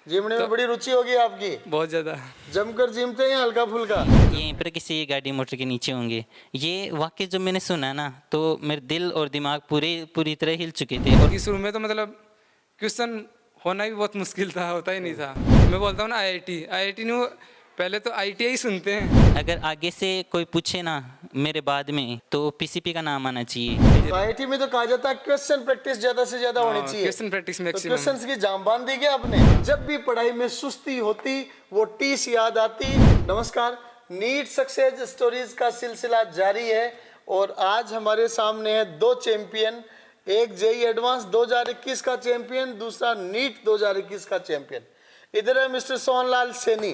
जिमने में बड़ी रुचि होगी आपकी, बहुत ज़्यादा। जमकर जिमते हैं या हल्का फुल्का? यहीं पर किसी गाड़ी मोटर के नीचे होंगे। ये वाक्य जब मैंने सुना ना तो मेरे दिल और दिमाग पूरी तरह हिल चुके थे। और कि शुरू में तो मतलब क्वेश्चन होना भी बहुत मुश्किल था, होता ही नहीं था। मैं बोलता हूँ ना आईआईटी नहीं, पहले तो आईटीआई सुनते हैं। अगर आगे से कोई पूछे ना मेरे बाद में तो पीसीपी का नाम आना चाहिए। तो आईआईटी में तो कहा जाता है क्वेश्चन प्रैक्टिस ज्यादा से ज्यादा होनी चाहिए। क्वेश्चन प्रैक्टिस तो मैक्सिमम। क्वेश्चंस की जाम बांध दी क्या आपने? जब भी पढ़ाई में सुस्ती होती वो टीस याद आती। नमस्कार, नीट सक्सेस स्टोरीज का सिलसिला जारी है और आज हमारे सामने है दो चैंपियन, एक जेई एडवांस 2021 का चैंपियन, दूसरा नीट 2021 का चैंपियन। इधर है मिस्टर सोहनलाल सैनी,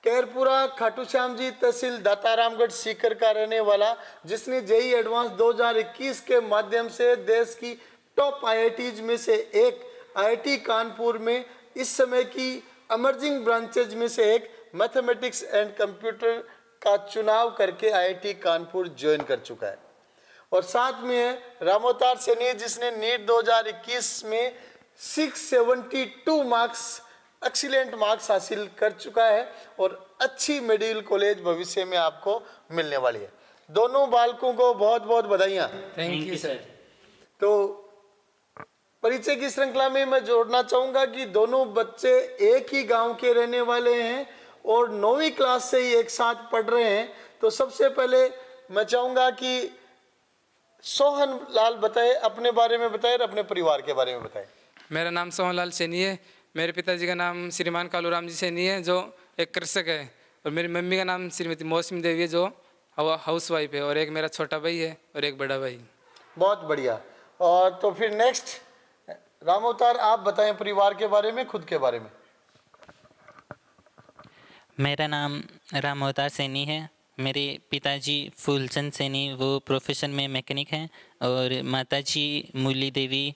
केरपुरा खाटू श्याम जी तहसील दातारामगढ़ सीकर का रहने वाला, जिसने जेई एडवांस 2021 के माध्यम से देश की टॉप आईआईटीज में से एक आईआईटी कानपुर में इस समय की इमर्जिंग ब्रांचेज में से एक मैथमेटिक्स एंड कंप्यूटर का चुनाव करके आईआईटी कानपुर ज्वाइन कर चुका है। और साथ में है रामोतार सैनी, जिसने नीट 2021 में 672 मार्क्स एक्सीलेंट मार्क्स हासिल कर चुका है और अच्छी मेडिकल कॉलेज भविष्य में आपको मिलने वाली है। दोनों बालकों को बहुत बहुत बधाइयाँ। Thank you sir. तो परिचय की श्रृंखला में मैं जोड़ना चाहूंगा कि दोनों बच्चे एक ही गांव के रहने वाले हैं और 9वीं क्लास से ही एक साथ पढ़ रहे हैं। तो सबसे पहले मैं चाहूंगा कि सोहन लाल बताए, अपने बारे में बताए और अपने परिवार के बारे में बताए। मेरा नाम सोहनलाल सैनी है। मेरे पिताजी का नाम श्रीमान कालूराम जी सैनी है, जो एक कृषक है। और मेरी मम्मी का नाम श्रीमती मौसमी देवी है, जो हाउस वाइफ है। और एक मेरा छोटा भाई है और एक बड़ा भाई। बहुत बढ़िया। और तो फिर नेक्स्ट रामोतार, आप बताएं परिवार के बारे में, खुद के बारे में। मेरा नाम राम अवतार सैनी है। मेरे पिताजी फूलचंद सैनी वो प्रोफेशन में मैकेनिक हैं और माताजी मूली देवी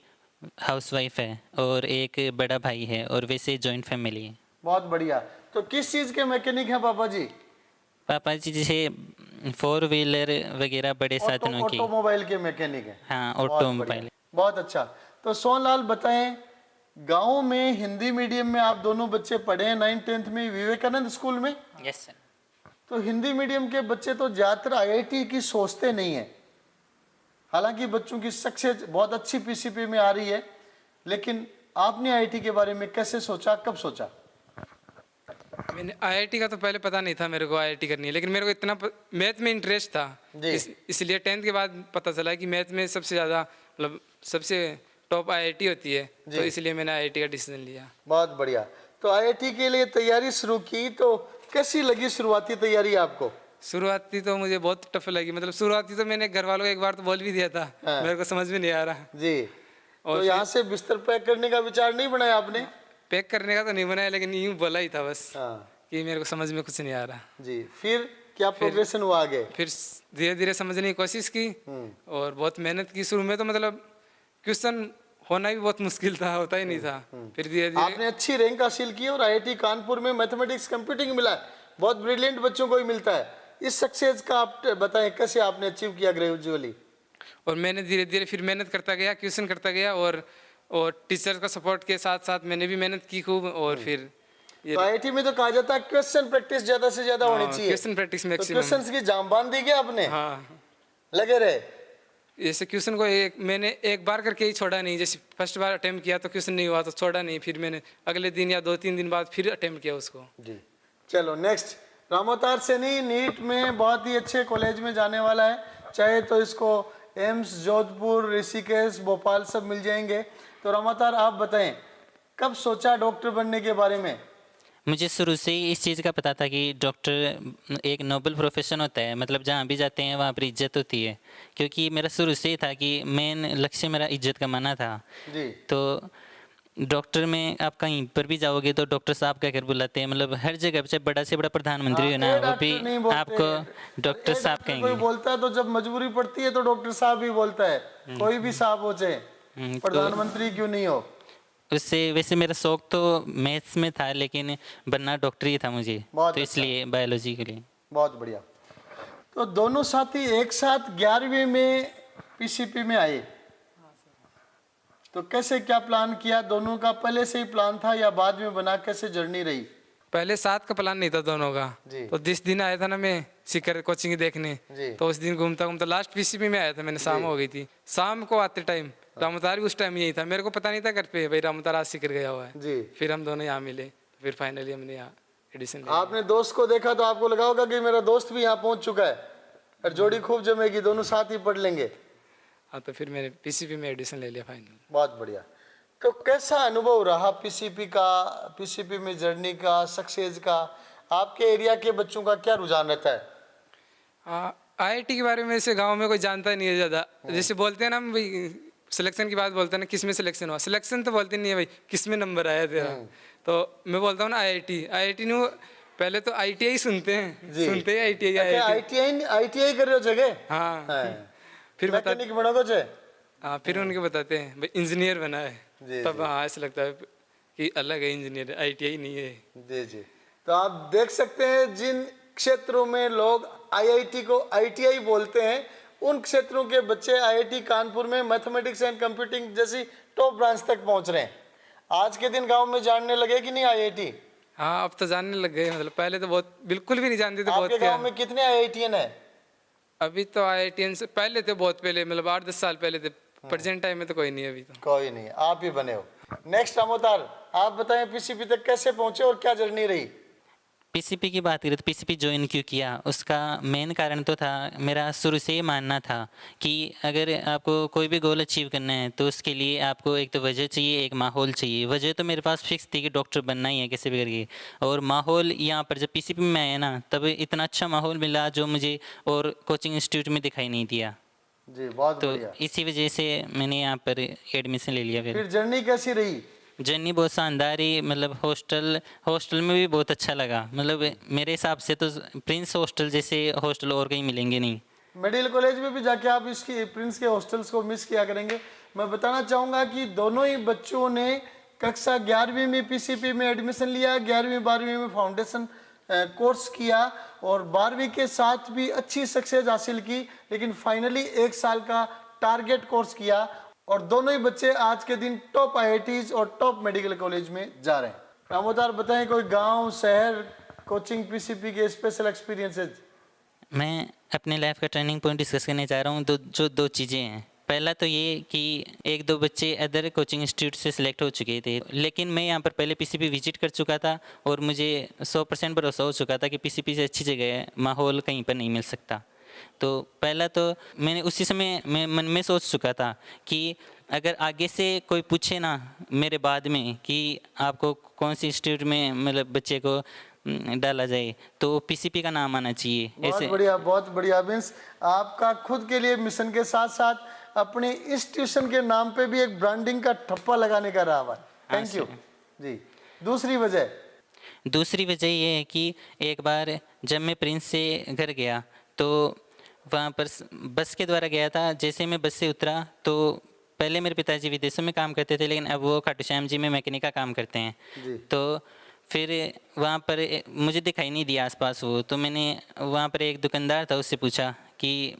हाउसवाइफ है और एक बड़ा भाई है और वैसे जॉइंट फैमिली है। बहुत बढ़िया। तो किस चीज़ के मैकेनिक हैं पापा जी? पापा जी जैसे 4 व्हीलर वगैरह बड़े साधनों की। ऑटोमोबाइल के मैकेनिक हैं। हाँ, बहुत ऑटोमोबाइल। बढ़िया, बहुत अच्छा। तो सोहनलाल बताएं, गांव में हिंदी मीडियम में आप दोनों बच्चे पढ़े हैं 9th-10th में विवेकानंद स्कूल में। Yes sir. तो हिंदी मीडियम के बच्चे तो ज्यादातर आईआईटी की सोचते नहीं है। हालांकि बच्चों की सक्सेस बहुत अच्छी पीसीपी में आ रही है, लेकिन आपने आईआईटी के बारे में कैसे सोचा, कब सोचा? मैंने आईआईटी का तो पहले पता नहीं था मेरे को आईआईटी करनी है, लेकिन मेरे को इतना मैथ में इंटरेस्ट था। इसलिए 10th के बाद पता चला कि मैथ में सबसे ज़्यादा मतलब सबसे टॉप आईआईटी होती है, तो इसलिए मैंने आईआईटी का डिसीजन लिया। बहुत बढ़िया। तो आईआईटी के लिए तैयारी शुरू की, तो कैसी लगी शुरुआती तैयारी आपको? शुरुआती तो मुझे बहुत टफ लगी। मतलब शुरुआती तो मैंने घर वालों को एक बार तो बोल भी दिया था। मेरे को समझ में नहीं आ रहा जी। और तो यहाँ से बिस्तर पैक करने का विचार नहीं बनाया आपने? पैक करने का तो नहीं बनाया, लेकिन यूँ बोला ही था बस हाँ कि मेरे को समझ में कुछ नहीं आ रहा। जी। फिर क्या प्रोग्रेशन हुआ आगे? फिर धीरे धीरे समझने की कोशिश की और बहुत मेहनत की। शुरू में तो मतलब क्वेश्चन होना भी बहुत मुश्किल था, होता ही नहीं था। फिर धीरे धीरे आपने अच्छी रैंक हासिल की और आईआईटी कानपुर में मैथमेटिक्स कंप्यूटिंग मिला है। बहुत ब्रिलियंट बच्चों को ही मिलता है। इस सक्सेस का आप बताएं, कैसे आपने अचीव किया ग्रेजुअली? और मैंने धीरे धीरे फिर मेहनत करता गया, क्वेश्चन करता गया और टीचर का सपोर्ट के साथ साथ मैंने भी मेहनत की खूब। और फिर तो आईआईटी में तो कहा जाता है क्वेश्चन प्रैक्टिस ज्यादा से ज्यादा होनी चाहिए। क्वेश्चन प्रैक्टिस तो मैक्सिमम। क्वेश्चंस की जाम बांध दी क्या आपने? हाँ, लगे रहे। जैसे क्वेश्चन को मैंने एक बार करके ही छोड़ा नहीं। जैसे फर्स्ट बार अटेम्प्ट किया तो क्वेश्चन नहीं हुआ तो छोड़ा नहीं, फिर मैंने अगले दिन या 2-3 दिन बाद फिर अटेम्प्ट किया उसको। जी। चलो नेक्स्ट, रामोतार सैनी नीट में बहुत ही अच्छे कॉलेज में जाने वाला है। चाहे तो इसको एम्स, जोधपुर, ऋषिकेश, भोपाल सब मिल जाएंगे। तो रामोतार आप बताएं, कब सोचा डॉक्टर बनने के बारे में? मुझे शुरू से ही इस चीज़ का पता था कि डॉक्टर एक नोबल प्रोफेशन होता है। मतलब जहाँ भी जाते हैं वहाँ पर इज्जत होती है, क्योंकि मेरा शुरू से ही था कि मेन लक्ष्य मेरा इज्जत कमाना था। जी। तो डॉक्टर में आप कहीं पर भी जाओगे तो डॉक्टर साहब कहकर बुलाते हैं। मतलब हर जगह चाहे बड़ा से बड़ा प्रधानमंत्री हो ना, वो भी आपको डॉक्टर साहब कोई कहेंगे। बोलता है तो जब मजबूरी पड़ती है तो डॉक्टर साहब ही बोलता है। कोई भी साहब हो चाहे प्रधानमंत्री क्यों नहीं हो। उससे वैसे मेरा शौक तो मैथ्स में था, लेकिन बनना डॉक्टर ही था मुझे, बहुत तो इसलिए बायोलॉजी के लिए। बहुत बढ़िया। तो दोनों साथी एक साथ 11वीं में पीसीपी में आए। तो कैसे क्या प्लान किया, दोनों का पहले से ही प्लान था या बाद में बना, कैसे जर्नी रही? पहले साथ का प्लान नहीं था दोनों का। जी। तो जिस दिन आया था ना मैं सीकर कोचिंग देखने, जी। तो उस दिन घूमता घूमता लास्ट पीसीपी में आया था मैंने, शाम हो गई थी। शाम को आते टाइम रामतार भी उस टाइम यही था, मेरे को पता नहीं था घर पे भाई रामतार आज सीकर गया हुआ है। जी। फिर हम दोनों यहाँ मिले, फिर फाइनली हमने यहाँ एडिशन लिया। आपने दोस्त को देखा तो आपको लगा होगा कि मेरा दोस्त भी यहाँ पहुंच चुका है और जोड़ी खूब जमेगी, दोनों साथ ही पढ़ लेंगे। हाँ, तो फिर मैंने पीसीपी में एडिशन ले लिया फाइनल। बहुत बढ़िया। तो कैसा अनुभव रहा पीसीपी का, पीसीपी में जर्नी का, सक्सेस का? आपके एरिया के बच्चों का क्या रुझान रहता है? हाँ, आईआईटी के बारे में ऐसे गांव में कोई जानता नहीं है ज़्यादा। जैसे बोलते हैं ना भाई सिलेक्शन की बात बोलते हैं ना, किस में सिलेक्शन हुआ, सिलेक्शन तो बोलते नहीं है भाई किस में नंबर आया तेरा। तो मैं बोलता हूँ ना आईआईटी, आईआईटी नहीं, पहले तो आईटीआई सुनते हैं, सुनते हैं आईटीआई। आईटीआई आईटीआई कर रहे हो जगह? हाँ, फिर मैकेनिक बनोगे जे? हाँ, फिर उनके बताते हैं भाई इंजीनियर बना है, जी, तब हाँ ऐसा लगता है कि अलग है इंजीनियर, आईटीआई नहीं है। जी जी। तो आप देख सकते हैं जिन क्षेत्रों में लोग आईआईटी को आईटीआई बोलते हैं, उन क्षेत्रों के बच्चे आईआईटी कानपुर में मैथमेटिक्स एंड कंप्यूटिंग जैसी टॉप ब्रांच तक पहुंच रहे हैं। आज के दिन गांव में जानने लगे कि नहीं आईआईटी? हाँ, अब तो जानने लग गए, मतलब पहले तो बहुत बिल्कुल भी नहीं जानते थे। बहुत आपके गांव में कितने आईआईटीएन है? अभी तो आईआईटीएन से पहले थे, बहुत पहले, मतलब 8-10 साल पहले थे। प्रेजेंट टाइम में तो कोई नहीं है अभी तो। कोई नहीं, आप ही बने हो। नेक्स्ट अमोतार, आप बताएं पीसीपी तक कैसे पहुंचे और क्या जर्नी रही? पीसीपी की बात करें तो पीसीपी ज्वाइन क्यों किया, उसका मेन कारण तो था, मेरा शुरू से ये मानना था कि अगर आपको कोई भी गोल अचीव करना है तो उसके लिए आपको एक तो वजह चाहिए, एक माहौल चाहिए। वजह तो मेरे पास फिक्स थी कि डॉक्टर बनना ही है कैसे भी करके, और माहौल यहाँ पर जब पीसीपी में आया ना तब इतना अच्छा माहौल मिला जो मुझे और कोचिंग इंस्टीट्यूट में दिखाई नहीं दिया। जी, बहुत तो बढ़िया। इसी वजह से मैंने यहाँ पर एडमिशन ले लिया। फिर जर्नी कैसी रही? जर्नी बहुत शानदार ही, मतलब हॉस्टल में भी बहुत अच्छा लगा। मतलब मेरे हिसाब से तो प्रिंस हॉस्टल जैसे हॉस्टल और कहीं मिलेंगे नहीं। मेडिकल कॉलेज में भी जाके आप इसकी प्रिंस के हॉस्टल्स को मिस किया करेंगे। मैं बताना चाहूँगा कि दोनों ही बच्चों ने कक्षा 11वीं में पीसीपी में एडमिशन लिया, 11वीं 12वीं में फाउंडेशन कोर्स किया और 12वीं के साथ भी अच्छी सक्सेस हासिल की, लेकिन फाइनली 1 साल का टारगेट कोर्स किया और दोनों ही बच्चे आज के दिन टॉप आईआईटीज और टॉप मेडिकल कॉलेज में जा रहे हैं। रामोदार बताएं कोई गांव, शहर, कोचिंग, पीसीपी के स्पेशल एक्सपीरियंसेस? मैं अपने लाइफ का टर्निंग पॉइंट डिस्कस करने चाह रहा हूँ। दो चीज़ें हैं। पहला तो ये कि 1-2 बच्चे अदर कोचिंग इंस्टीट्यूट से सिलेक्ट हो चुके थे, लेकिन मैं यहाँ पर पहले पीसीपी विजिट कर चुका था और मुझे 100% भरोसा हो चुका था कि पीसीपी से अच्छी जगह है, माहौल कहीं पर नहीं मिल सकता। तो पहला तो मैंने उसी समय मैं मन में सोच चुका था कि अगर आगे से कोई पूछे ना मेरे बाद में कि आपको कौन सी इंस्टीट्यूट में मतलब बच्चे को डाला जाए तो पीसीपी का नाम आना चाहिए। बहुत बढ़िया, बहुत बढ़िया। मीन्स आपका खुद के लिए मिशन के साथ साथ अपने इंस्टीट्यूशन के नाम पे भी एक ब्रांडिंग का ठप्पा लगाने का रहा हुआ। थैंक यू जी। दूसरी वजह ये है कि एक बार जब मैं प्रिंस से घर गया तो वहाँ पर बस के द्वारा गया था। जैसे मैं बस से उतरा तो पहले मेरे पिताजी विदेशों में काम करते थे, लेकिन अब वो खाटू श्याम जी में मैकेनिक का काम करते हैं। तो फिर वहाँ पर मुझे दिखाई नहीं दिया आसपास वो, तो मैंने वहाँ पर एक दुकानदार था, उससे पूछा कि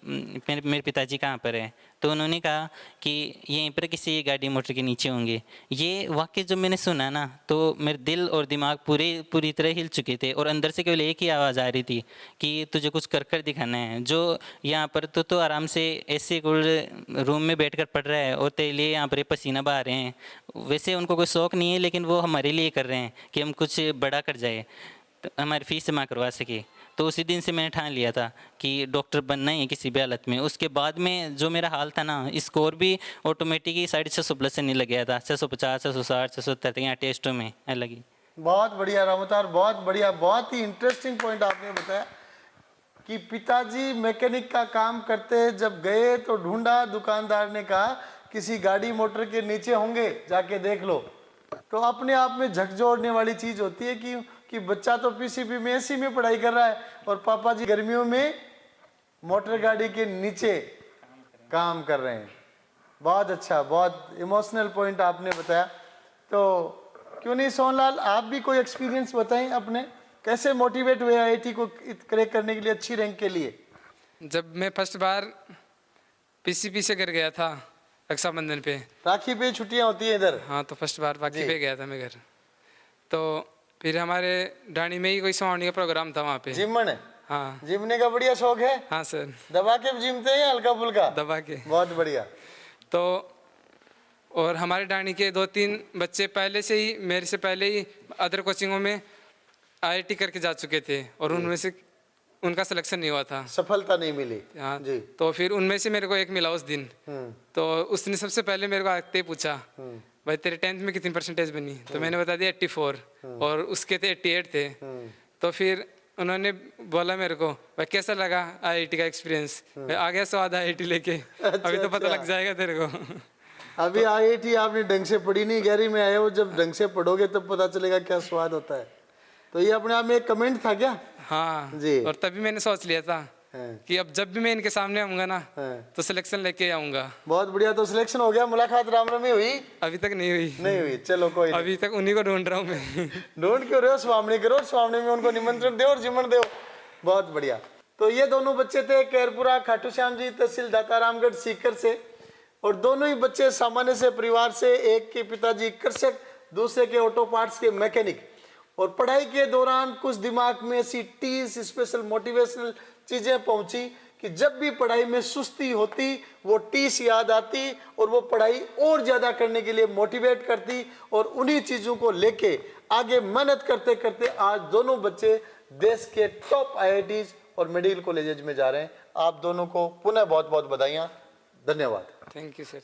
मेरे पिताजी कहाँ पर है, तो उन्होंने कहा कि यहीं पर किसी गाड़ी मोटर के नीचे होंगे। ये वाक्य जब मैंने सुना ना तो मेरे दिल और दिमाग पूरी तरह हिल चुके थे और अंदर से केवल एक ही आवाज़ आ रही थी कि तुझे कुछ कर कर दिखाना है। जो यहाँ पर तो आराम से ऐसे रूम में बैठ कर पढ़ रहा है और तेरे लिए यहाँ पर पसीना बहा रहे हैं। वैसे उनको कोई शौक़ नहीं है, लेकिन वो हमारे लिए कर रहे हैं कि हम कुछ बड़ा कर जाए, तो हमारी फीस जमा करवा सके। तो उसी दिन से मैंने ठान लिया था कि डॉक्टर बनना ही है किसी भी हालत में। उसके बाद में जो मेरा हाल था ना, स्कोर भी ऑटोमेटिक ही 650 प्लस से नहीं लग गया था, 650, 660, 670 यहाँ टेस्टों में लगी। बहुत बढ़िया रामोतार, बहुत बढ़िया। बहुत ही इंटरेस्टिंग पॉइंट आपने बताया कि पिताजी मैकेनिक का काम करते, जब गए तो ढूंढा, दुकानदार ने कहा किसी गाड़ी मोटर के नीचे होंगे, जाके देख लो। तो अपने आप में झकझोरने वाली चीज़ होती है कि बच्चा तो पीसीपी में एसी में पढ़ाई कर रहा है और पापा जी गर्मियों में मोटर गाड़ी के नीचे काम कर रहे हैं। बहुत अच्छा, बहुत इमोशनल पॉइंट आपने बताया। तो क्यों नहीं सोहनलाल, आप भी कोई एक्सपीरियंस बताएं अपने, कैसे मोटिवेट हुए आईआईटी को क्रैक करने के लिए, अच्छी रैंक के लिए? जब मैं फर्स्ट बार पीसीपी से कर गया था रक्षाबंधन पे। राखी पे छुट्टियां होती है इधर। हाँ, तो फर्स्ट बार बाकी जी। पे गया था मैं घर। तो फिर हमारे डाणी में ही कोई सुहावनी का प्रोग्राम था वहाँ पे। जिमन है, हाँ जिमने का बढ़िया शौक है। हाँ सर, दबा के जिमते हैं या हल्का फुल्का? दबा के। बहुत बढ़िया। तो और हमारे डाणी के 2-3 बच्चे पहले से ही, मेरे से पहले ही अदर कोचिंगों में IIT करके जा चुके थे और उनमें से उनका सिलेक्शन नहीं हुआ था। सफलता नहीं मिली। हाँ जी। तो फिर उनमें से मेरे को एक मिला उस दिन। हम्म। तो उसने सबसे पहले मेरे को आते ही पूछा, भाई तेरे 10th में कितनी परसेंटेज बनी? तो मैंने बता दिया 84 और उसके थे 88 थे। तो फिर उन्होंने बोला मेरे को, भाई कैसा लगा IIT का एक्सपीरियंस? भाई आ गया स्वाद IIT लेके। अभी तो पता लग जाएगा तेरे को। अभी IIT आपने ढंग से पढ़ी नहीं, 11वीं में आए हो, जब ढंग से पढ़ोगे तब पता चलेगा क्या स्वाद होता है। तो ये अपने आप में एक कमेंट था क्या? हाँ जी। और तभी मैंने सोच लिया था हाँ। कि अब जब भी मैं इनके सामने आऊंगा ना हाँ। तो सिलेक्शन लेके आऊंगा। बहुत बढ़िया। तो सिलेक्शन हो गया, मुलाकात राम रमी हुई? अभी तक नहीं हुई। नहीं हुई, चलो कोई नहीं। अभी तक उन्हीं को ढूंढ रहा हूँ मैं। ढूंढ क्यों रहे हो? स्वामनी करो, स्वामनी में उनको निमंत्रण दो और जिमन दो। बहुत बढ़िया। तो ये दोनों बच्चे थे केरपुरा खाटू श्याम जी तहसील दातारामगढ़ सीकर से, और दोनों ही बच्चे सामान्य से परिवार से। एक के पिताजी कृषक, दूसरे के ऑटो पार्ट्स के मैकेनिक। और पढ़ाई के दौरान कुछ दिमाग में ऐसी 30 स्पेशल मोटिवेशनल चीजें पहुंची कि जब भी पढ़ाई में सुस्ती होती वो 30 याद आती और वो पढ़ाई और ज्यादा करने के लिए मोटिवेट करती, और उन्हीं चीजों को लेके आगे मेहनत करते करते आज दोनों बच्चे देश के टॉप IITs और मेडिकल कॉलेजेस में जा रहे हैं। आप दोनों को पुनः बहुत बहुत बधाइयाँ। धन्यवाद। Thank you sir.